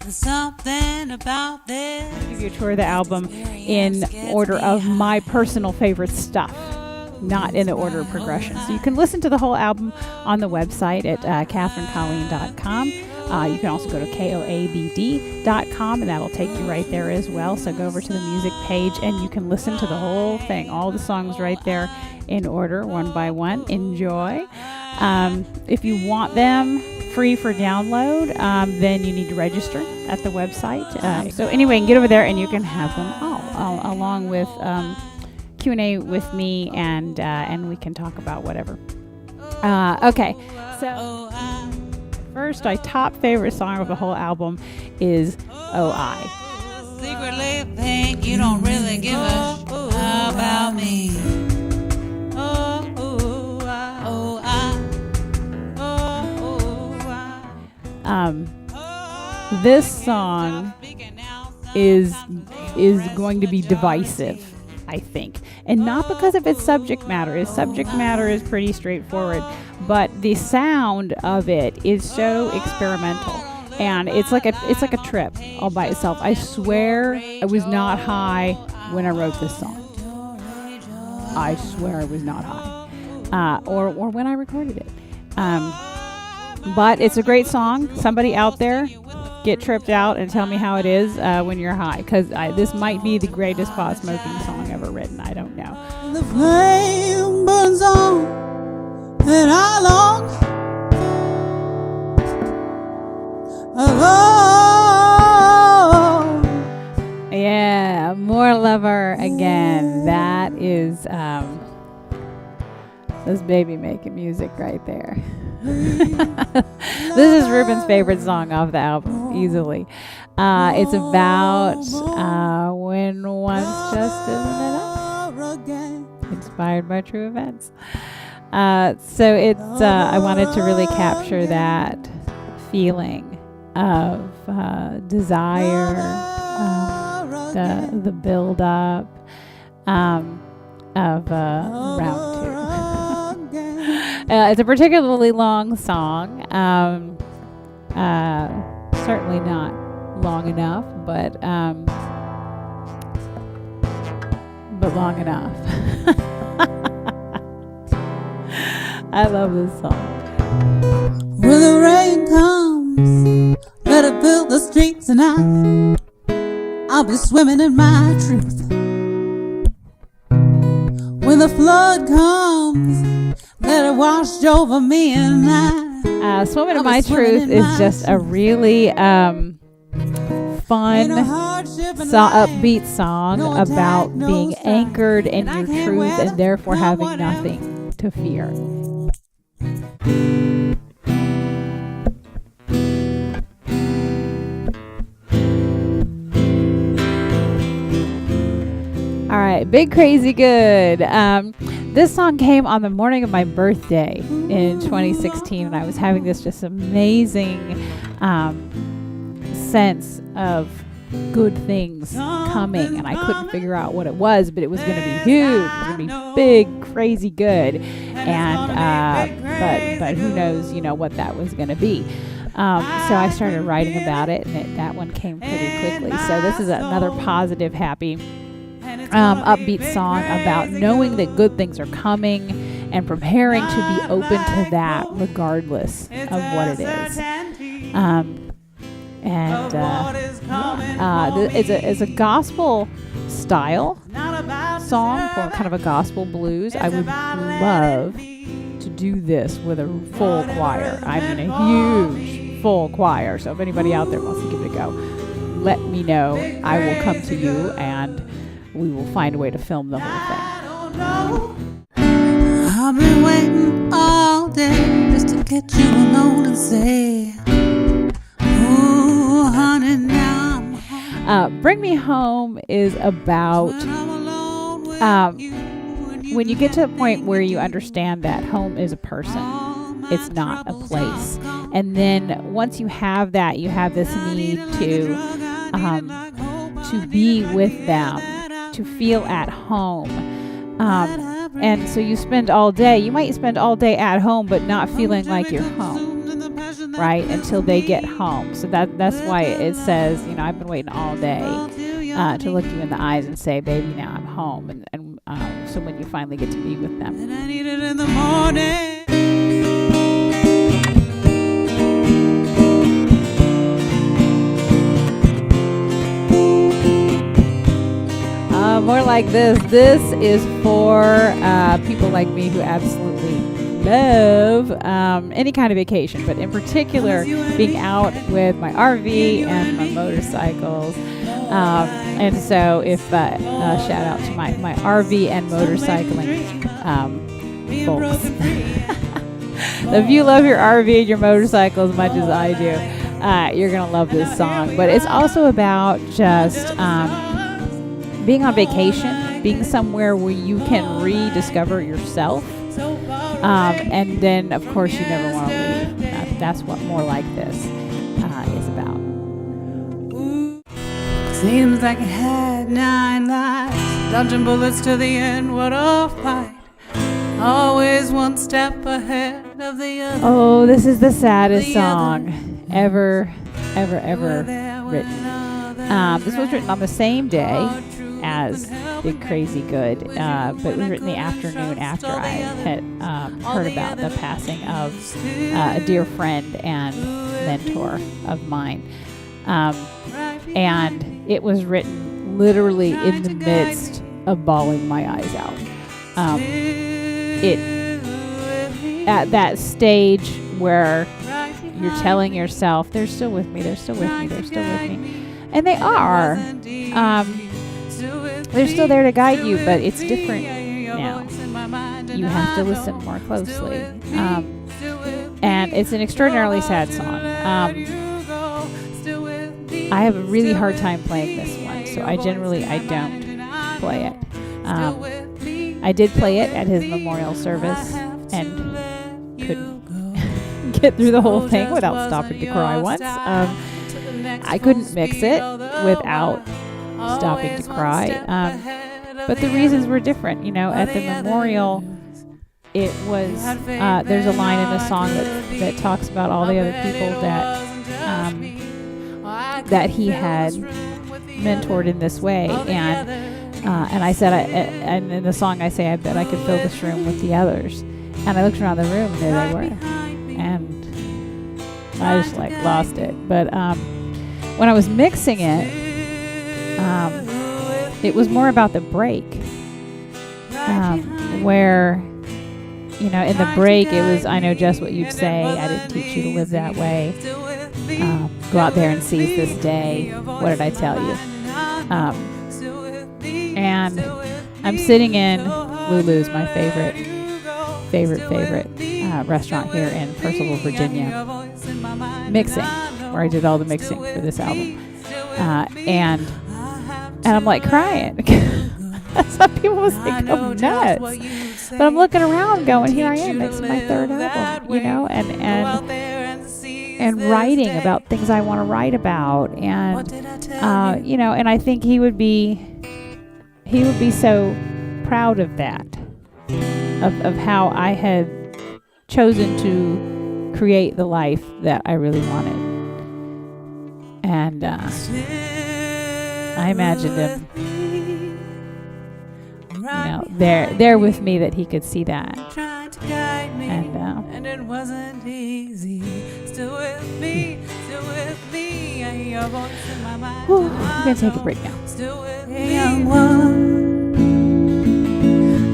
Something about this. I'll give you a tour of the album in order of my personal favorite stuff, not in the order of progression. So you can listen to the whole album on the website at KathrynColleen.com. You can also go to KOABD.com, and that'll take you right there as well. So go over to the music page, and you can listen to the whole thing, all the songs right there in order, one by one. Enjoy. If you want them free for download, then you need to register at the website. So anyway, you can get over there, and you can have them all along with Q&A with me, and we can talk about whatever. Okay, so first, my top favorite song of the whole album is "Oh I." Secretly think you don't really give a about me. This song is going to be divisive, I think, and not because of its subject matter. Its subject matter is pretty straightforward, but the sound of it is so experimental, and it's like a trip all by itself. I swear I was not high when I wrote this song. I swear I was not high, or when I recorded it. But it's a great song. Somebody out there, get tripped out and tell me how it is when you're high, because this might be the greatest pot smoking song ever written. I don't know. The flame burns on, and I long. Oh, yeah, more Lover again. That is this baby making music right there. This is Ruben's favorite song off the album, easily. It's about when once just isn't enough. Inspired by true events. So it's I wanted to really capture that feeling of desire, the build up of round two. It's a particularly long song. Certainly not long enough, but long enough. I love this song. When the rain comes, let it fill the streets, and I'll be swimming in my truth. When the flood comes, let it wash over me, and Swimming in My Truth is just a really fun, upbeat song about being anchored in your truth and therefore having nothing to fear. All right, Big Crazy Good. This song came on the morning of my birthday in 2016, and I was having this just amazing sense of good things coming, and I couldn't figure out what it was, but it was going to be huge. It was going to be big, crazy good, and but who knows, what that was going to be. So I started writing about it, and that one came pretty quickly. So this is another positive, happy, upbeat song about knowing that good things are coming and preparing to be open to that regardless of what it is. It's a gospel style song, or kind of a gospel blues. I would love to do this with a full choir. I mean, a huge full choir. So if anybody out there wants to give it a go, let me know. I will come to you, and we will find a way to film the whole thing. I've been waiting all day just to get you alone and say, ooh, honey, now I'm Bring Me Home is about when you get to the point where you understand that home is a person. It's not a place. And then once you have that, you have this need to be with them, to feel at home. And so you spend all day, you might spend all day at home, but not feeling like you're home. right, until they get home. So that's why it says, I've been waiting all day to look you in the eyes and say, baby, now I'm home. And so when you finally get to be with them. And I need it in the morning. More like this. This is for people like me who absolutely love any kind of vacation, but in particular being out with my RV and my motorcycles. And so if shout out to my RV and motorcycling folks. If you love your RV and your motorcycle as much as I do, you're going to love this song. But it's also about just being on vacation, being somewhere where you can rediscover yourself. And then, of course, you never want to leave. That's what More Like This is about. Seems like it had 9 lives, dodging bullets to the end. What a fight! Always one step ahead of the other. Oh, this is the saddest song ever written. This was written on the same day as Big Crazy Good, but it was written the afternoon after I had heard about the passing of a dear friend and mentor of mine. And it was written literally in the midst of bawling my eyes out. At that stage where you're telling yourself, they're still with me, they're still with me, they're still with me. And they are. They're still there to guide you, but it's different now. You have to listen more closely. And it's an extraordinarily sad song. I have a really hard time playing this one, so I don't play it. I did play it at his memorial service and couldn't get through the whole thing without stopping to cry once. I couldn't mix it without stopping to cry. But the reasons were different. At the memorial, it was, there's a line in the song that talks about all the other people that he had mentored in this way. And I said, and in the song I say, I bet I could fill this room with the others. And I looked around the room, and there they were. And I just lost it. But when I was mixing it, it was more about the break, where, in the break it was, I know just what you'd say, I didn't teach you to live that way, go out there and seize this day, what did I tell you? And I'm sitting in Lulu's, my favorite restaurant here in Purcellville, Virginia, mixing, where I did all the mixing for this album. And I'm crying. Some people will think I'm nuts. But I'm looking around going, here I am mixing my third album, and writing about things I want to write about. And, and I think he would be so proud of that, of how I had chosen to create the life that I really wanted. And I imagined him, there with me, that he could see that. And it wasn't easy. Still with me. I hear your voice in my mind. I'm gonna take a break now. Still with me, young one.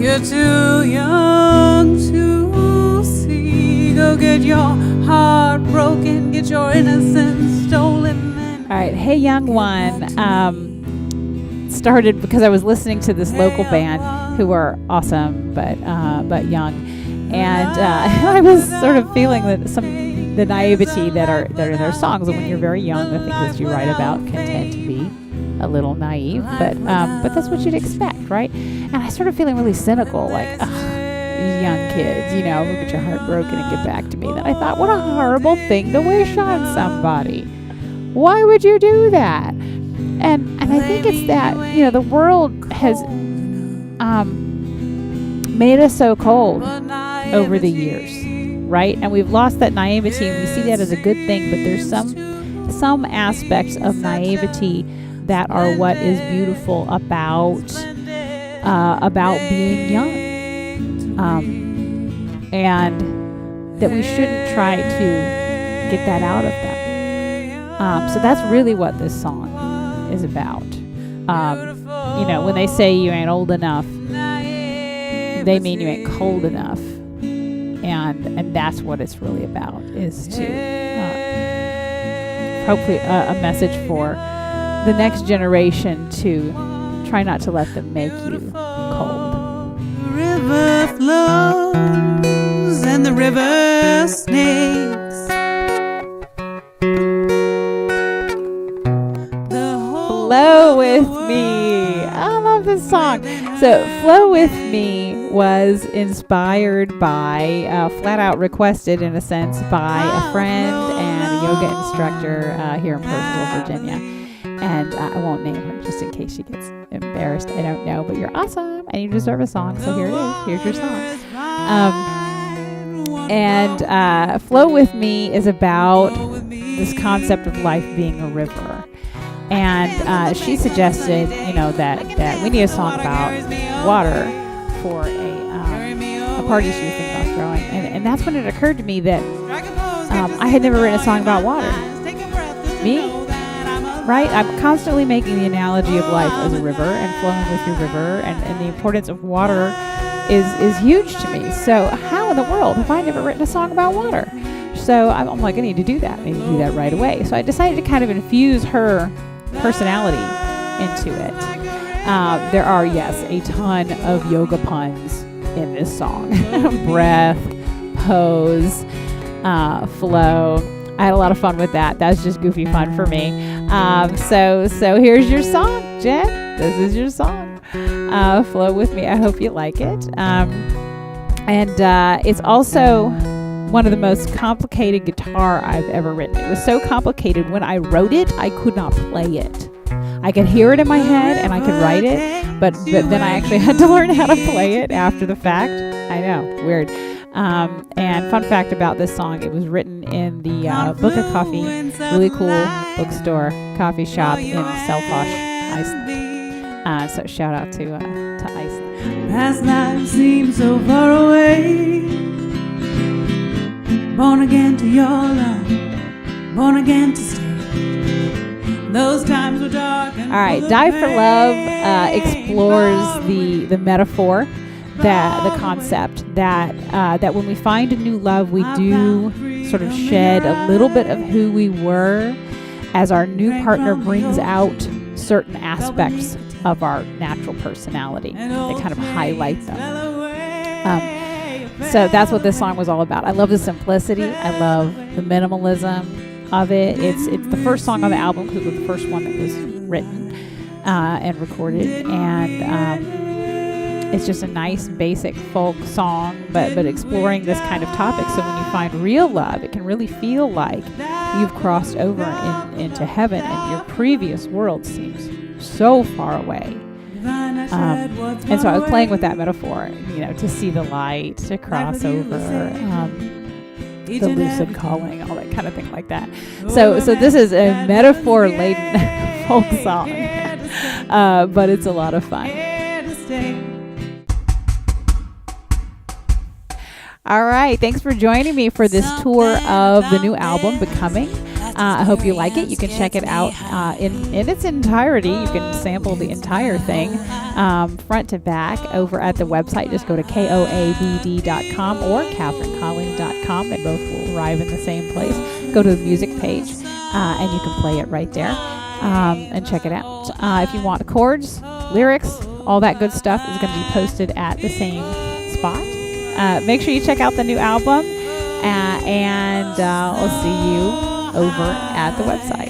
You're too young to see. Go get your heart broken, get your innocence stolen. All right, Hey Young One started because I was listening to this local band who are awesome but young, and I was sort of feeling the naivety that are in their songs. And when you're very young, the things that you write about can tend to be a little naive, but that's what you'd expect, right? And I started feeling really cynical, young kids, who get your heart broken and get back to me. Then I thought, what a horrible thing to wish on somebody. Why would you do that? And I think it's that, the world has made us so cold over the years, right? And we've lost that naivety, and we see that as a good thing, but there's some aspects of naivety that are what is beautiful about being young, and that we shouldn't try to get that out of them. So that's really what this song is about. When they say you ain't old enough, they mean you ain't cold enough, and that's what it's really about, is to hopefully a message for the next generation to try not to let them make you cold. The river flows and the river snakes. Flow with Me. I love this song. So Flow With Me was inspired by, flat out requested in a sense, by a friend and a yoga instructor here in Purcellville, Virginia. And I won't name her just in case she gets embarrassed. I don't know, but you're awesome and you deserve a song. So here it is. Here's your song. Flow With Me is about this concept of life being a river. And she suggested, that we need a song about water for a party she was thinking about throwing. And that's when it occurred to me that I had never written a song about water. Me? Right? I'm constantly making the analogy of life as a river and flowing with your river, and the importance of water is huge to me. So how in the world have I never written a song about water? So I'm like, I need to do that. I need to do that right away. So I decided to kind of infuse her personality into it. There are, yes, a ton of yoga puns in this song. Breath, pose, flow. I had a lot of fun with that. That's just goofy fun for me. So here's your song, Jen. This is your song. Flow With Me. I hope you like it. It's also one of the most complicated guitar I've ever written. It was so complicated when I wrote it, I could not play it. I could hear it in my head and I could write it, but then I actually had to learn how to play it after the fact. I know, weird. And fun fact about this song, it was written in the Book of Coffee, really cool bookstore, coffee shop in Selfoss, Iceland. So shout out to Iceland. Past life seems so far away. Born again to your love, born again to stay. Those times were dark. All right, Die for Love explores the metaphor, the concept that when we find a new love, we do sort of shed a little bit of who we were as our new partner brings out certain aspects of our natural personality. They kind of highlight them. So that's what this song was all about. I love the simplicity. I love the minimalism of it. It's the first song on the album because it was the first one that was written and recorded. And it's just a nice basic folk song, but exploring this kind of topic. So when you find real love, it can really feel like you've crossed over into heaven and your previous world seems so far away. And so I was playing with that metaphor, to see the light, to cross over, the lucid calling, all that kind of thing like that. So this is a metaphor-laden folk song, but it's a lot of fun. All right, thanks for joining me for this tour of the new album, Becoming. I hope you like it. You can check it out in its entirety. You can sample the entire thing front to back over at the website. Just go to koabd.com or kathryncolleen.com. They both will arrive in the same place. Go to the music page and you can play it right there and check it out. If you want chords, lyrics, all that good stuff is going to be posted at the same spot. Make sure you check out the new album and I'll see you over at the website.